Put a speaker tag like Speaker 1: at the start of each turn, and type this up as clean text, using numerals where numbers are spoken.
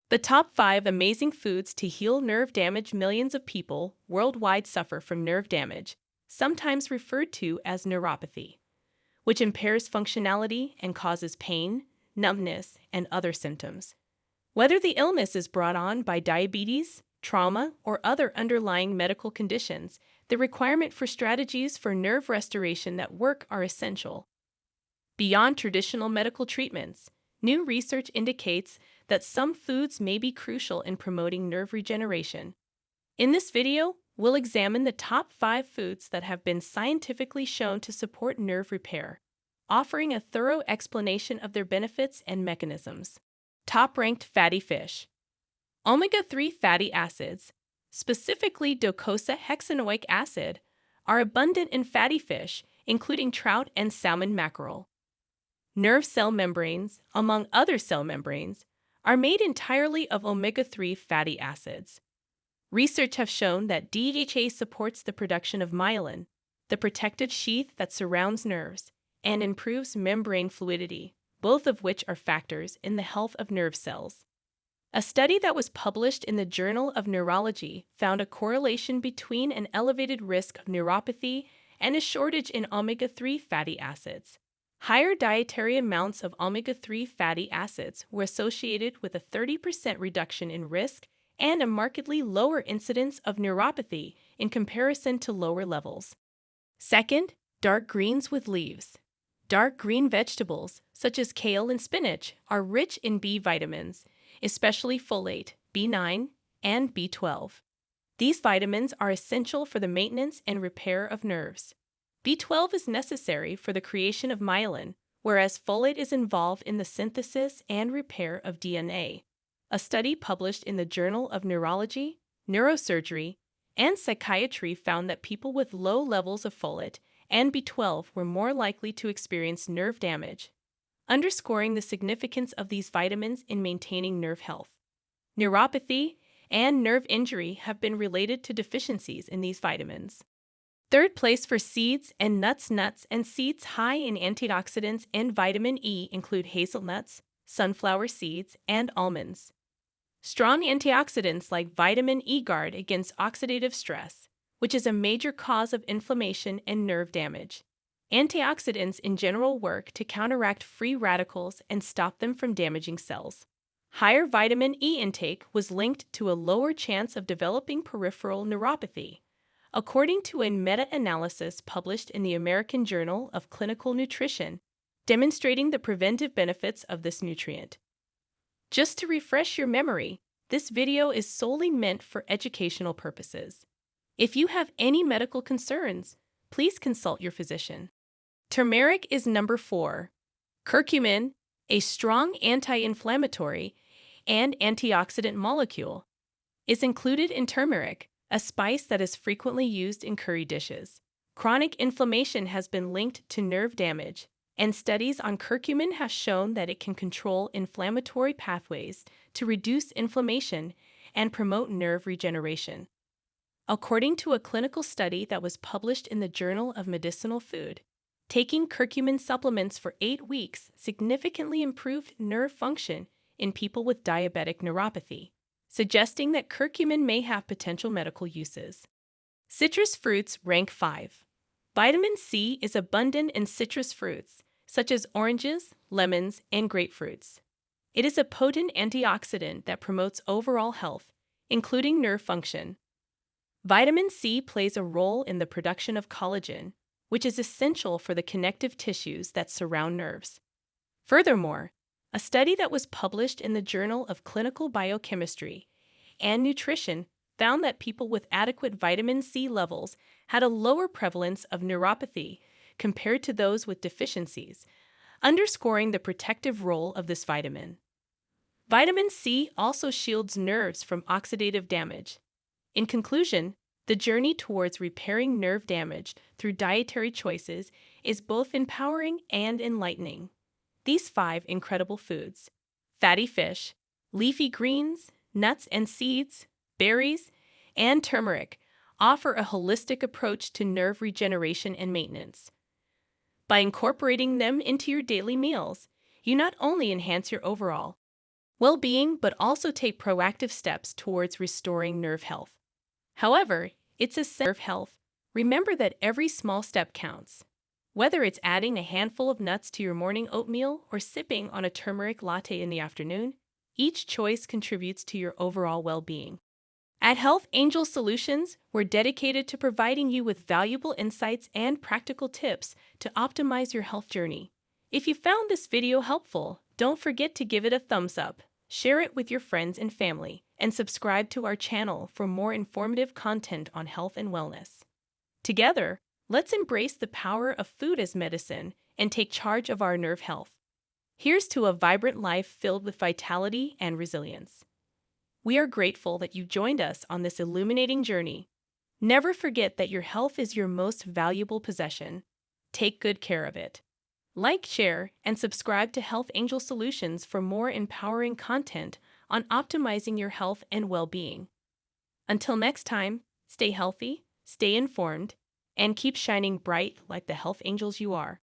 Speaker 1: The top 5 amazing foods to heal nerve damage. Millions of people worldwide suffer from nerve damage, sometimes referred to as neuropathy, which impairs functionality and causes pain, numbness, and other symptoms. Whether the illness is brought on by diabetes, trauma, or other underlying medical conditions, the requirement for strategies for nerve restoration that work are essential. Beyond traditional medical treatments, new research indicates that some foods may be crucial in promoting nerve regeneration. In this video, we'll examine the top 5 foods that have been scientifically shown to support nerve repair, offering a thorough explanation of their benefits and mechanisms. Top-ranked fatty fish. Omega-3 fatty acids, specifically docosahexaenoic acid, are abundant in fatty fish, including trout and salmon mackerel. Nerve cell membranes, among other cell membranes, are made entirely of omega-3 fatty acids. Research has shown that DHA supports the production of myelin, the protective sheath that surrounds nerves, and improves membrane fluidity, both of which are factors in the health of nerve cells. A study that was published in the Journal of Neurology found a correlation between an elevated risk of neuropathy and a shortage in omega-3 fatty acids. Higher dietary amounts of omega-3 fatty acids were associated with a 30% reduction in risk and a markedly lower incidence of neuropathy in comparison to lower levels. Second, dark greens with leaves. Dark green vegetables, such as kale and spinach, are rich in B vitamins, especially folate, B9, and B12. These vitamins are essential for the maintenance and repair of nerves. B12 is necessary for the creation of myelin, whereas folate is involved in the synthesis and repair of DNA. A study published in the Journal of Neurology, Neurosurgery, and Psychiatry found that people with low levels of folate and B12 were more likely to experience nerve damage, underscoring the significance of these vitamins in maintaining nerve health. Neuropathy and nerve injury have been related to deficiencies in these vitamins. Third place for seeds and nuts. Nuts and seeds high in antioxidants and vitamin E include hazelnuts, sunflower seeds, and almonds. Strong antioxidants like vitamin E guard against oxidative stress, which is a major cause of inflammation and nerve damage. Antioxidants in general work to counteract free radicals and stop them from damaging cells. Higher vitamin E intake was linked to a lower chance of developing peripheral neuropathy, according to a meta-analysis published in the American Journal of Clinical Nutrition, demonstrating the preventive benefits of this nutrient. Just to refresh your memory, this video is solely meant for educational purposes. If you have any medical concerns, please consult your physician. Turmeric is number 4. Curcumin, a strong anti-inflammatory and antioxidant molecule, is included in turmeric, a spice that is frequently used in curry dishes. Chronic inflammation has been linked to nerve damage, and studies on curcumin have shown that it can control inflammatory pathways to reduce inflammation and promote nerve regeneration. According to a clinical study that was published in the Journal of Medicinal Food, taking curcumin supplements for 8 weeks significantly improved nerve function in people with diabetic neuropathy, suggesting that curcumin may have potential medical uses. Citrus fruits rank 5. Vitamin C is abundant in citrus fruits, such as oranges, lemons, and grapefruits. It is a potent antioxidant that promotes overall health, including nerve function. Vitamin C plays a role in the production of collagen, which is essential for the connective tissues that surround nerves. Furthermore, a study that was published in the Journal of Clinical Biochemistry and Nutrition found that people with adequate vitamin C levels had a lower prevalence of neuropathy compared to those with deficiencies, underscoring the protective role of this vitamin. Vitamin C also shields nerves from oxidative damage. In conclusion, the journey towards repairing nerve damage through dietary choices is both empowering and enlightening. These 5 incredible foods – fatty fish, leafy greens, nuts and seeds, berries, and turmeric – offer a holistic approach to nerve regeneration and maintenance. By incorporating them into your daily meals, you not only enhance your overall well-being, but also take proactive steps towards restoring nerve health. However, it's essential nerve health. Remember that every small step counts. Whether it's adding a handful of nuts to your morning oatmeal or sipping on a turmeric latte in the afternoon, each choice contributes to your overall well-being. At Health Angel Solutions, we're dedicated to providing you with valuable insights and practical tips to optimize your health journey. If you found this video helpful, don't forget to give it a thumbs up, share it with your friends and family, and subscribe to our channel for more informative content on health and wellness. Together, let's embrace the power of food as medicine and take charge of our nerve health. Here's to a vibrant life filled with vitality and resilience. We are grateful that you joined us on this illuminating journey. Never forget that your health is your most valuable possession. Take good care of it. Like, share, and subscribe to Health Angel Solutions for more empowering content on optimizing your health and well-being. Until next time, stay healthy, stay informed, and keep shining bright like the health angels you are.